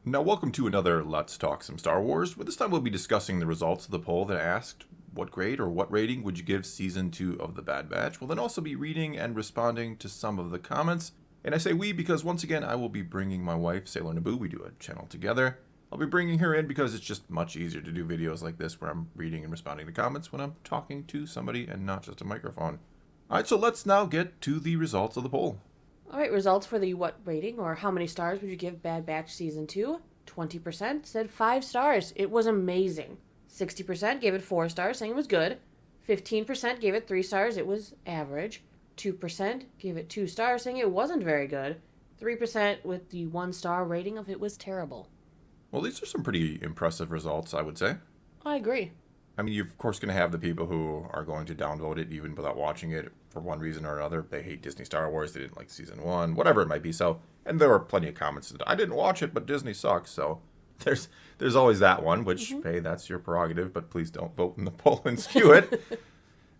Now, welcome to another Let's Talk Some Star Wars, where this time we'll be discussing the results of the poll that asked, what grade or what rating would you give Season 2 of The Bad Batch? We'll then also be reading and responding to some of the comments. And I say we because, once again, I will be bringing my wife, Sailor Naboo. We do a channel together. I'll be bringing her in because it's just much easier to do videos like this where I'm reading and responding to comments when I'm talking to somebody and not just a microphone. Alright, so let's now get to the results of the poll. Alright, results for the what rating or how many stars would you give Bad Batch Season 2? 20% said 5 stars. It was amazing. 60% gave it 4 stars, saying it was good. 15% gave it 3 stars. It was average. 2% gave it 2 stars, saying it wasn't very good. 3% with the 1 star rating of it was terrible. Well, these are some pretty impressive results, I would say. I agree. I mean, you're of course going to have the people who are going to downvote it even without watching it for one reason or another. They hate Disney Star Wars, they didn't like Season 1, whatever it might be. So, and there were plenty of comments that I didn't watch it, but Disney sucks. So there's always that one, which, hey, that's your prerogative, but please don't vote in the poll and skew it.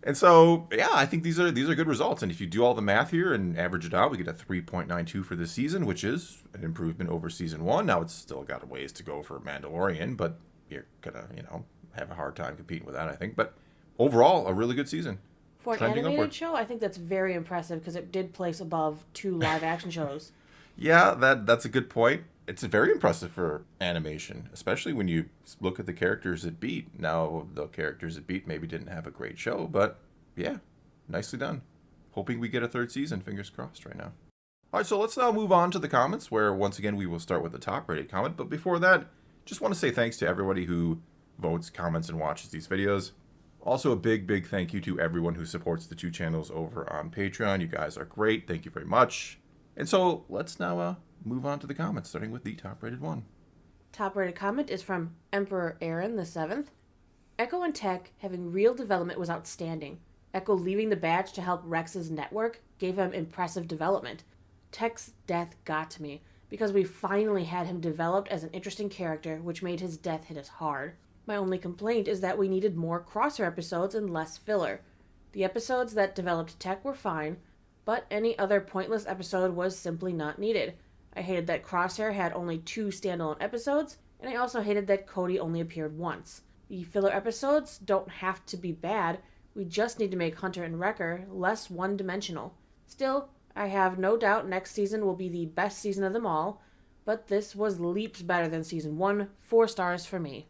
And so, yeah, I think these are good results. And if you do all the math here and average it out, we get a 3.92 for this season, which is an improvement over Season 1. Now, it's still got a ways to go for Mandalorian, but you're going to, have a hard time competing with that, I think. But overall, a really good season. For an animated show, I think that's very impressive because it did place above 2 live-action shows. Yeah, that's a good point. It's very impressive for animation, especially when you look at the characters it beat. Now, the characters it beat maybe didn't have a great show, but yeah, nicely done. Hoping we get a 3rd season, fingers crossed right now. All right, so let's now move on to the comments, where once again we will start with the top-rated comment. But before that, just want to say thanks to everybody who votes, comments, and watches these videos. Also, a big thank you to everyone who supports the 2 channels over on Patreon. You guys are great. Thank you very much. And so let's now move on to the comments, starting with the top-rated one. Top-rated comment is from Emperor Aaron the 7th. Echo and Tech having real development was outstanding. Echo leaving the badge to help Rex's network gave him impressive development. Tech's death got to me, because we finally had him developed as an interesting character, which made his death hit us hard. My only complaint is that we needed more Crosshair episodes and less filler. The episodes that developed Tech were fine, but any other pointless episode was simply not needed. I hated that Crosshair had only 2 standalone episodes, and I also hated that Cody only appeared once. The filler episodes don't have to be bad, we just need to make Hunter and Wrecker less one-dimensional. Still, I have no doubt next season will be the best season of them all, but this was leaps better than Season 1, 4 stars for me.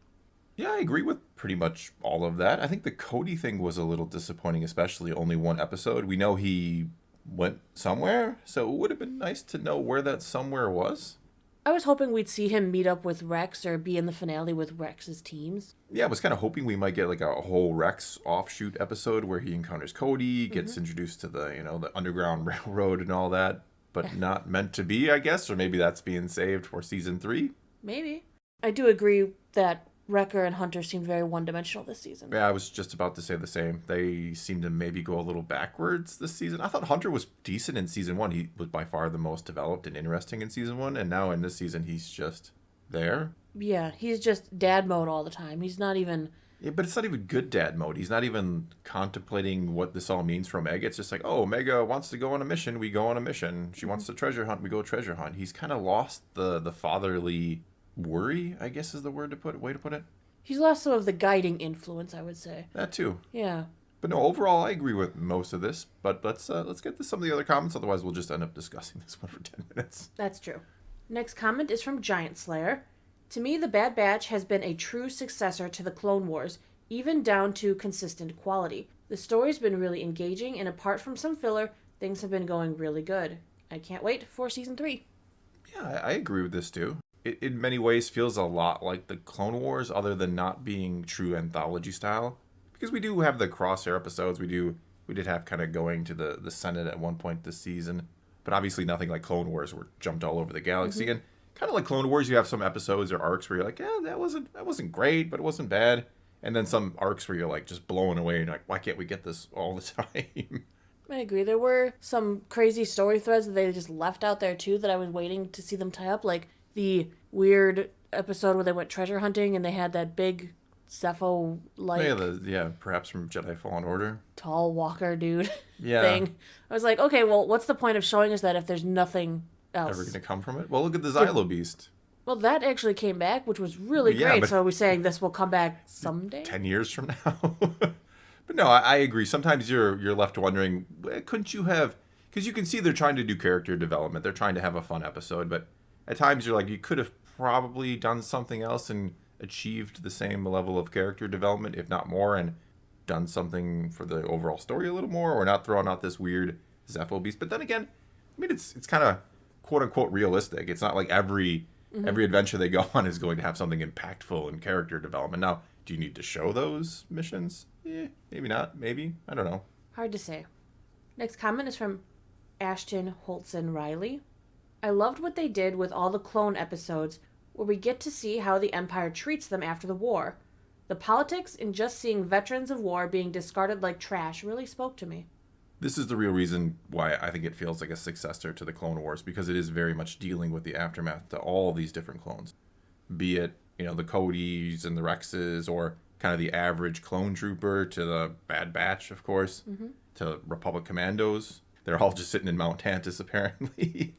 Yeah, I agree with pretty much all of that. I think the Cody thing was a little disappointing, especially only 1 episode. We know he went somewhere, so it would have been nice to know where that somewhere was. I was hoping we'd see him meet up with Rex or be in the finale with Rex's teams. Yeah, I was kind of hoping we might get like a whole Rex offshoot episode where he encounters Cody, gets introduced to the, the Underground Railroad and all that, but not meant to be, I guess, or maybe that's being saved for Season 3. Maybe. I do agree that Wrecker and Hunter seemed very one-dimensional this season. Yeah, I was just about to say the same. They seem to maybe go a little backwards this season. I thought Hunter was decent in Season 1. He was by far the most developed and interesting in Season 1, and now in this season he's just there. Yeah, he's just dad mode all the time. He's not even... Yeah, but it's not even good dad mode. He's not even contemplating what this all means for Omega. It's just like, oh, Omega wants to go on a mission, we go on a mission. She wants to treasure hunt, we go treasure hunt. He's kind of lost the fatherly worry, I guess is the way to put it. He's lost some of the guiding influence, I would say. That too. Yeah. But no, overall, I agree with most of this. But let's get to some of the other comments. Otherwise, we'll just end up discussing this one for 10 minutes. That's true. Next comment is from Giant Slayer. To me, The Bad Batch has been a true successor to the Clone Wars, even down to consistent quality. The story's been really engaging, and apart from some filler, things have been going really good. I can't wait for Season 3. Yeah, I agree with this too. It in many ways feels a lot like the Clone Wars, other than not being true anthology style. Because we do have the Crosshair episodes, we did have kind of going to the Senate at one point this season, but obviously nothing like Clone Wars, where it jumped all over the galaxy. And kind of like Clone Wars, you have some episodes or arcs where you're like, yeah, that wasn't great, but it wasn't bad. And then some arcs where you're like just blown away and you're like, why can't we get this all the time? I agree. There were some crazy story threads that they just left out there too that I was waiting to see them tie up, like the weird episode where they went treasure hunting and they had that big Zepho-like... Perhaps from Jedi Fallen Order. Tall walker dude Yeah. thing. I was like, okay, well, what's the point of showing us that if there's nothing else? Ever going to come from it? Well, look at the Xylo Beast. Well, that actually came back, which was really Yeah, great. but So are we saying this will come back someday? 10 years from now. But no, I agree. Sometimes you're left wondering, couldn't you have? Because you can see they're trying to do character development. They're trying to have a fun episode, but at times you're like, you could have probably done something else and achieved the same level of character development, if not more, and done something for the overall story a little more, or not throwing out this weird Zepho beast. But then again, I mean, it's kind of quote unquote realistic. It's not like every adventure they go on is going to have something impactful in character development. Now, do you need to show those missions? Maybe not. Maybe. I don't know. Hard to say. Next comment is from Ashton Holtzen Riley. I loved what they did with all the clone episodes where we get to see how the Empire treats them after the war. The politics in just seeing veterans of war being discarded like trash really spoke to me. This is the real reason why I think it feels like a successor to the Clone Wars, because it is very much dealing with the aftermath to all these different clones. Be it, the Codys and the Rexes, or kind of the average clone trooper, to the Bad Batch, of course, to Republic Commandos. They're all just sitting in Mount Tantus, apparently.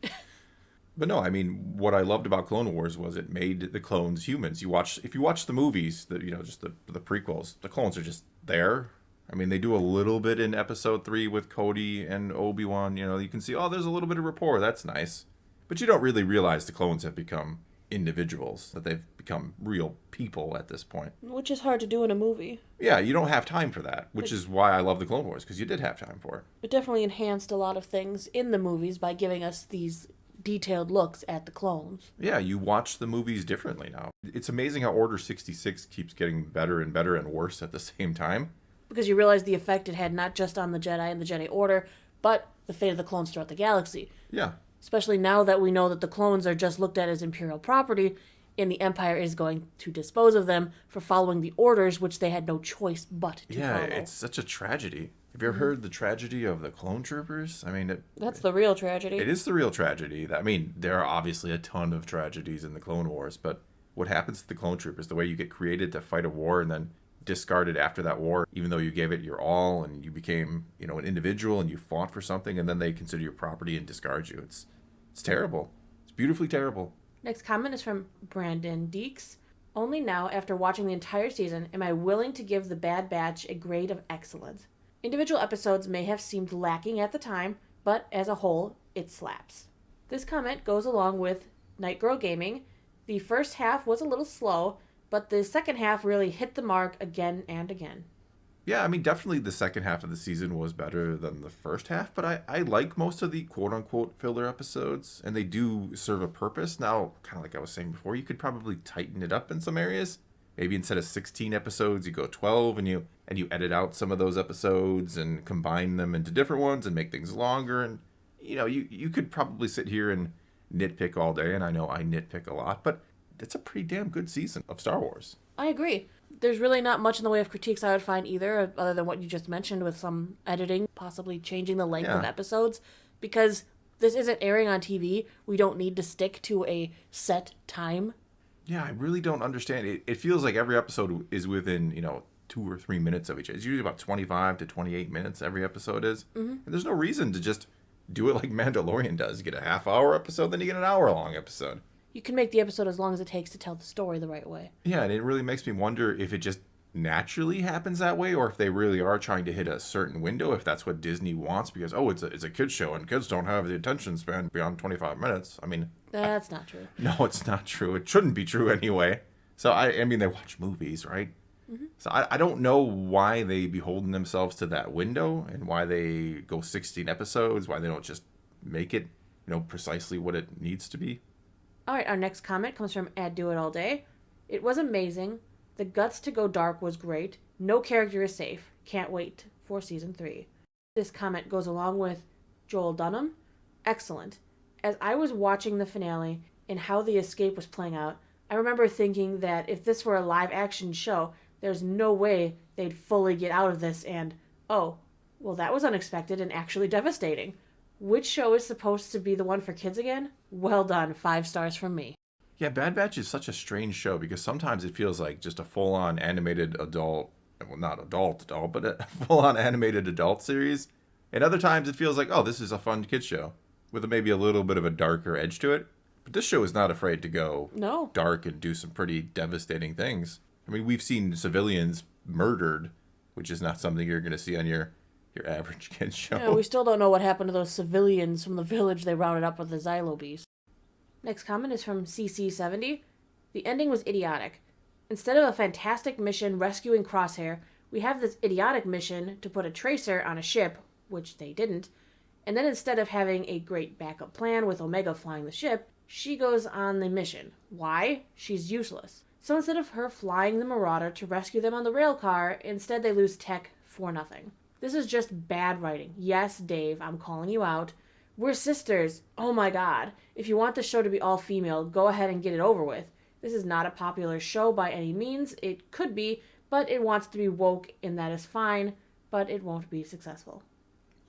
But no, I mean, what I loved about Clone Wars was it made the clones humans. If you watch the movies, just the prequels, the clones are just there. I mean, they do a little bit in episode 3 with Cody and Obi-Wan. You can see, there's a little bit of rapport. That's nice. But you don't really realize the clones have become individuals, that they've become real people at this point. Which is hard to do in a movie. Yeah, you don't have time for that, which is why I love the Clone Wars, because you did have time for it. It definitely enhanced a lot of things in the movies by giving us these detailed looks at the clones. Yeah, you watch the movies differently now. It's amazing how Order 66 keeps getting better and better and worse at the same time. Because you realize the effect it had not just on the Jedi and the Jedi Order, but the fate of the clones throughout the galaxy. Yeah. Especially now that we know that the clones are just looked at as Imperial property, and the Empire is going to dispose of them for following the orders, which they had no choice but to follow. Yeah, it's such a tragedy. Have you ever heard the tragedy of the clone troopers? I mean, that's the real tragedy. It is the real tragedy. I mean, there are obviously a ton of tragedies in the Clone Wars, but what happens to the clone troopers, the way you get created to fight a war and then discarded after that war, even though you gave it your all and you became, an individual and you fought for something, and then they consider your property and discard you. It's terrible. It's beautifully terrible. Next comment is from Brandon Deeks. Only now, after watching the entire season, am I willing to give The Bad Batch a grade of excellence. Individual episodes may have seemed lacking at the time, but as a whole, it slaps. This comment goes along with Night Girl Gaming. The first half was a little slow, but the second half really hit the mark again and again. Yeah, I mean, definitely the second half of the season was better than the first half, but I like most of the quote-unquote filler episodes, and they do serve a purpose. Now, kind of like I was saying before, you could probably tighten it up in some areas. Maybe instead of 16 episodes, you go 12, and you edit out some of those episodes and combine them into different ones and make things longer. And, you could probably sit here and nitpick all day, and I know I nitpick a lot, but it's a pretty damn good season of Star Wars. I agree. There's really not much in the way of critiques I would find either, other than what you just mentioned with some editing, possibly changing the length of episodes. Because this isn't airing on TV, we don't need to stick to a set time. Yeah, I really don't understand. It feels like every episode is within, 2 or 3 minutes of each other. It's usually about 25 to 28 minutes every episode is. Mm-hmm. And there's no reason to just do it like Mandalorian does. You get a half-hour episode, then you get an hour-long episode. You can make the episode as long as it takes to tell the story the right way. Yeah, and it really makes me wonder if it just naturally happens that way, or if they really are trying to hit a certain window, if that's what Disney wants, because, it's a kid's show, and kids don't have the attention span beyond 25 minutes. I mean... That's not true. No, it's not true. It shouldn't be true anyway. So, I mean, they watch movies, right? Mm-hmm. So, I don't know why they beholden themselves to that window, and why they go 16 episodes, why they don't just make it, precisely what it needs to be. All right, our next comment comes from Ad Do It All Day. It was amazing. The guts to go dark was great. No character is safe. Can't wait for season 3. This comment goes along with Joel Dunham. Excellent. As I was watching the finale and how the escape was playing out, I remember thinking that if this were a live action show, there's no way they'd fully get out of this, and, that was unexpected and actually devastating. Which show is supposed to be the one for kids again? Well done. 5 stars from me. Yeah, Bad Batch is such a strange show because sometimes it feels like just a full-on animated adult, well, not adult, but a full-on animated adult series. And other times it feels like, this is a fun kid show with maybe a little bit of a darker edge to it. But this show is not afraid to go No. dark and do some pretty devastating things. I mean, we've seen civilians murdered, which is not something you're going to see on your average kid show. Yeah, we still don't know what happened to those civilians from the village they rounded up with the Xylo Beast. Next comment is from CC70. The ending was idiotic. Instead of a fantastic mission rescuing Crosshair, we have this idiotic mission to put a tracer on a ship, which they didn't, and then instead of having a great backup plan with Omega flying the ship, she goes on the mission. Why? She's useless. So instead of her flying the Marauder to rescue them on the rail car, instead they lose Tech for nothing. This is just bad writing. Yes, Dave, I'm calling you out. We're sisters. Oh my god. If you want the show to be all female, go ahead and get it over with. This is not a popular show by any means. It could be, but it wants to be woke, and that is fine, but it won't be successful.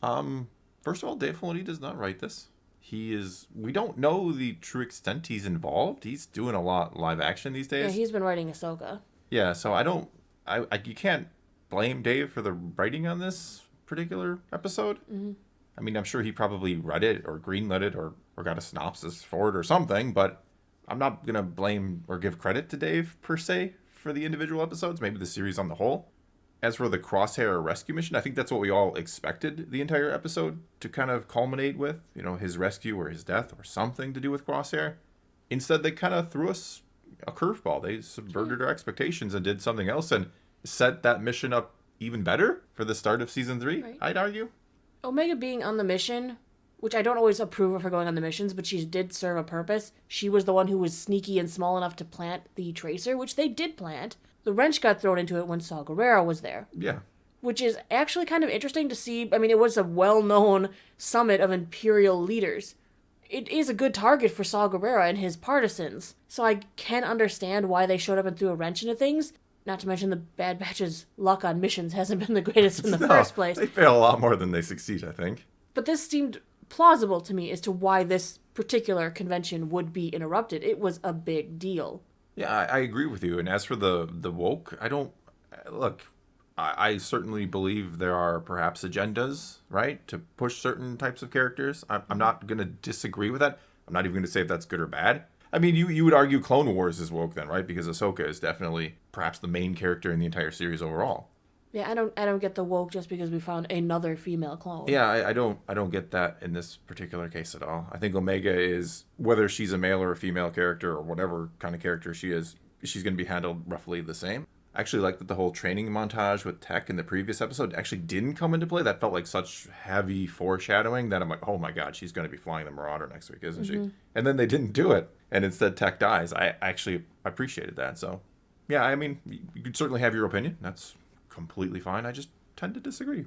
First of all, Dave Filoni does not write this. We don't know the true extent he's involved. He's doing a lot live action these days. Yeah, he's been writing Ahsoka. Yeah, so you can't blame Dave for the writing on this particular episode. Mm-hmm. I mean, I'm sure he probably read it or greenlit it or got a synopsis for it or something, but I'm not going to blame or give credit to Dave per se for the individual episodes, maybe the series on the whole. As for the Crosshair rescue mission, I think that's what we all expected the entire episode to kind of culminate with, his rescue or his death or something to do with Crosshair. Instead, they kind of threw us a curveball. They subverted our expectations and did something else and set that mission up even better for the start of season 3, right. I'd argue. Omega being on the mission, which I don't always approve of her going on the missions, but she did serve a purpose. She was the one who was sneaky and small enough to plant the tracer, which they did plant. The wrench got thrown into it when Saw Gerrera was there. Yeah. Which is actually kind of interesting to see. I mean, it was a well-known summit of Imperial leaders. It is a good target for Saw Gerrera and his partisans. So I can understand why they showed up and threw a wrench into things. Not to mention the Bad Batch's luck on missions hasn't been the greatest in the first place. They fail a lot more than they succeed, I think. But this seemed plausible to me as to why this particular convention would be interrupted. It was a big deal. Yeah, I agree with you. And as for the woke, I certainly believe there are perhaps agendas, right, to push certain types of characters. I'm not going to disagree with that. I'm not even going to say if that's good or bad. I mean, you would argue Clone Wars is woke then, right? Because Ahsoka is definitely perhaps the main character in the entire series overall. Yeah, I don't get the woke just because we found another female clone. Yeah, I don't get that in this particular case at all. I think Omega is, whether she's a male or a female character or whatever kind of character she is, she's going to be handled roughly the same. I actually like that the whole training montage with Tech in the previous episode actually didn't come into play. That felt like such heavy foreshadowing that I'm like, oh my god, she's going to be flying the Marauder next week, isn't she? And then they didn't do it, and instead Tech dies. I actually appreciated that. So, yeah, I mean, you could certainly have your opinion. That's completely fine. I just tend to disagree.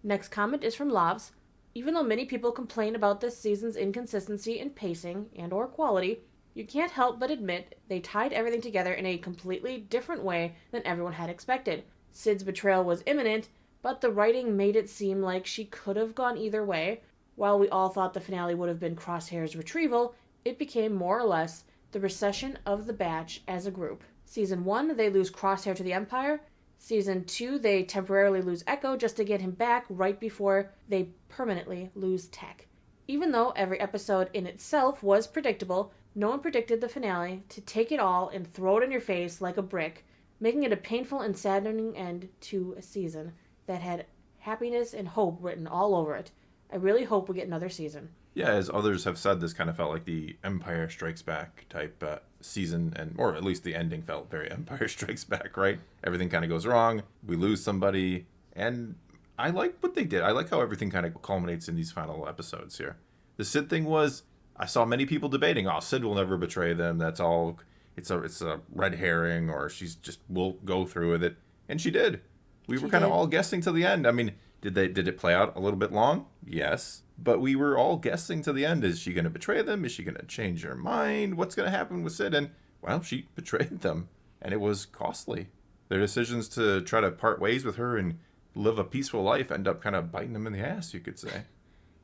Next comment is from Lavs. Even though many people complain about this season's inconsistency in pacing and or quality, you can't help but admit they tied everything together in a completely different way than everyone had expected. Sid's betrayal was imminent, but the writing made it seem like she could have gone either way. While we all thought the finale would have been Crosshair's retrieval, it became more or less the recession of the batch as a group. Season 1, they lose Crosshair to the Empire. Season 2, they temporarily lose Echo just to get him back right before they permanently lose Tech. Even though every episode in itself was predictable, no one predicted the finale to take it all and throw it in your face like a brick, making it a painful and saddening end to a season that had happiness and hope written all over it. I really hope we get another season. Yeah, as others have said, this kind of felt like the Empire Strikes Back type season, or at least the ending felt very Empire Strikes Back, right? Everything kind of goes wrong, we lose somebody, and I like what they did. I like how everything kind of culminates in these final episodes here. The Sid thing was, I saw many people debating, Sid will never betray them, that's all, it's a red herring, or she's just will go through with it, and she did. We were kind of all guessing to the end. I mean, did it play out a little bit long? Yes. But we were all guessing to the end, is she going to betray them? Is she going to change her mind? What's going to happen with Sid? And, well, she betrayed them, and it was costly. Their decisions to try to part ways with her and live a peaceful life end up kind of biting them in the ass, you could say.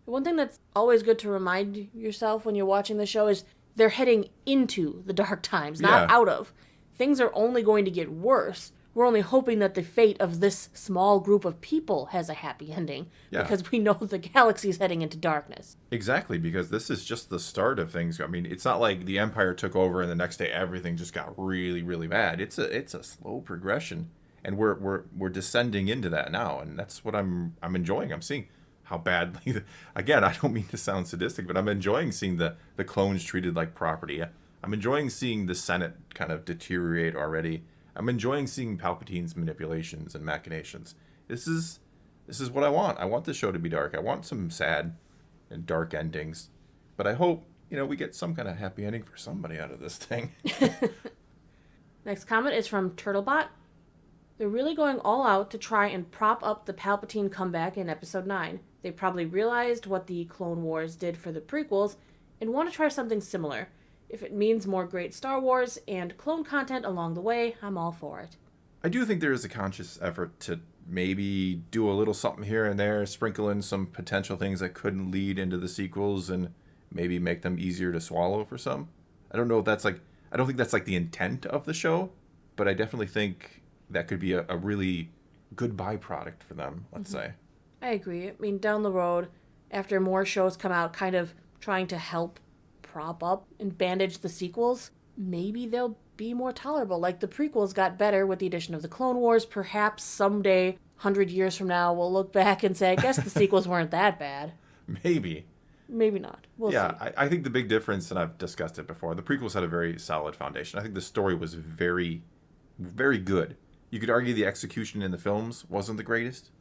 One thing that's always good to remind yourself when you're watching the show is they're heading into the dark times, not out of. Things are only going to get worse. We're only hoping that the fate of this small group of people has a happy ending, Yeah. because we know the galaxy's heading into darkness. Exactly, because this is just the start of things. I mean, it's not like the Empire took over and the next day everything just got really, really bad. It's a slow progression, and we're descending into that now, and that's what I'm enjoying. I'm seeing how badly, again, I don't mean to sound sadistic, but I'm enjoying seeing the clones treated like property. I'm enjoying seeing the Senate kind of deteriorate already. I'm enjoying seeing Palpatine's manipulations and machinations. This is what I want. I want the show to be dark. I want some sad and dark endings. But I hope, we get some kind of happy ending for somebody out of this thing. Next comment is from Turtlebot. They're really going all out to try and prop up the Palpatine comeback in Episode 9. They probably realized what the Clone Wars did for the prequels and want to try something similar. If it means more great Star Wars and clone content along the way, I'm all for it. I do think there is a conscious effort to maybe do a little something here and there, sprinkle in some potential things that couldn't lead into the sequels and maybe make them easier to swallow for some. I don't know if that's I don't think that's the intent of the show, but I definitely think that could be a really good byproduct for them, let's say. I agree. I mean, down the road, after more shows come out kind of trying to help prop up and bandage the sequels, maybe they'll be more tolerable. Like the prequels got better with the addition of the Clone Wars. Perhaps someday, 100 years from now, we'll look back and say, I guess the sequels weren't that bad. Maybe. Maybe not. We'll see. I think the big difference, and I've discussed it before, the prequels had a very solid foundation. I think the story was very, very good. You could argue the execution in the films wasn't the greatest,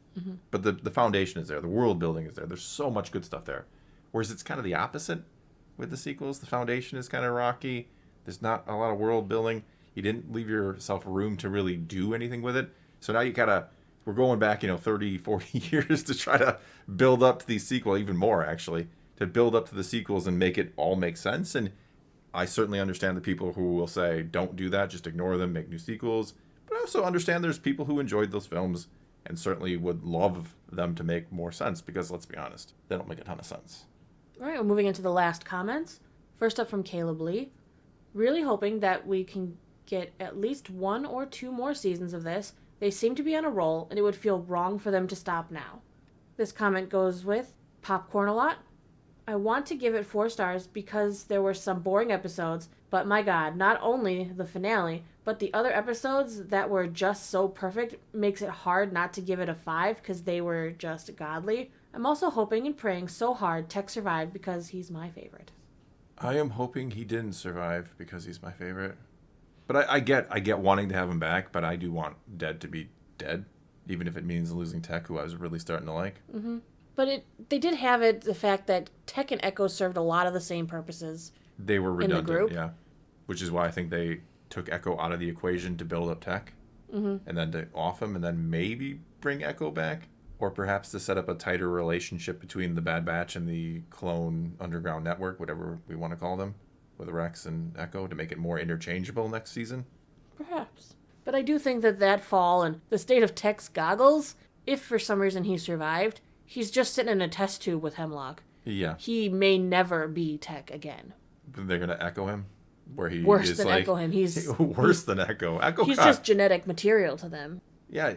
but the foundation is there. The world building is there. There's so much good stuff there. Whereas it's kind of the opposite with the sequels. The foundation is kind of rocky. There's not a lot of world building. You didn't leave yourself room to really do anything with it. So now we're going back, 30, 40 years to try to build up to the sequel, even more actually, to build up to the sequels and make it all make sense. And I certainly understand the people who will say, don't do that, just ignore them, make new sequels. But I also understand there's people who enjoyed those films and certainly would love them to make more sense because, let's be honest, they don't make a ton of sense. All right, we're moving into the last comments. First up from Caleb Lee. Really hoping that we can get at least 1 or 2 more seasons of this. They seem to be on a roll, and it would feel wrong for them to stop now. This comment goes with Popcorn a Lot. I want to give it 4 stars because there were some boring episodes, but my god, not only the finale, but the other episodes that were just so perfect makes it hard not to give it a 5 because they were just godly. I'm also hoping and praying so hard Tech survived because he's my favorite. I am hoping he didn't survive because he's my favorite. But I get wanting to have him back, but I do want Dead to be dead, even if it means losing Tech, who I was really starting to like. Mm-hmm. But they did have the fact that Tech and Echo served a lot of the same purposes. They were redundant, in the group. Yeah. Which is why I think they took Echo out of the equation to build up Tech, and then to off him, and then maybe bring Echo back. Or perhaps to set up a tighter relationship between the Bad Batch and the clone underground network, whatever we want to call them, with Rex and Echo, to make it more interchangeable next season. Perhaps. But I do think that fall and the state of Tech's goggles, if for some reason he survived, he's just sitting in a test tube with Hemlock. Yeah. He may never be Tech again. They're going to Echo him? Where he worse is than Echo him. He's worse than Echo. Echo he's just genetic material to them. Yeah,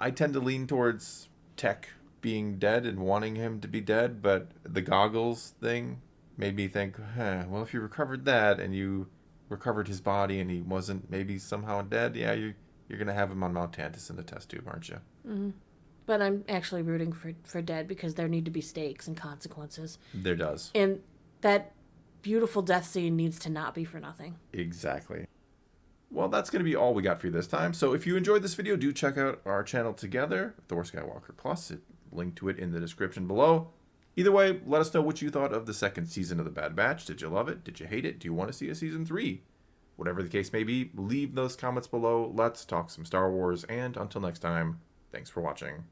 I tend to lean towards Tech being dead and wanting him to be dead, but the goggles thing made me think, well, if you recovered that and you recovered his body and he wasn't maybe somehow dead, yeah, you're going to have him on Mount Tantus in the test tube, aren't you? Mm-hmm. But I'm actually rooting for Dead because there need to be stakes and consequences. There does. And that beautiful death scene needs to not be for nothing. Exactly. Well, that's going to be all we got for you this time. So if you enjoyed this video, do check out our channel together, Thor Skywalker Plus. Link to it in the description below. Either way, let us know what you thought of the second season of The Bad Batch. Did you love it? Did you hate it? Do you want to see a season 3? Whatever the case may be, leave those comments below. Let's talk some Star Wars. And until next time, thanks for watching.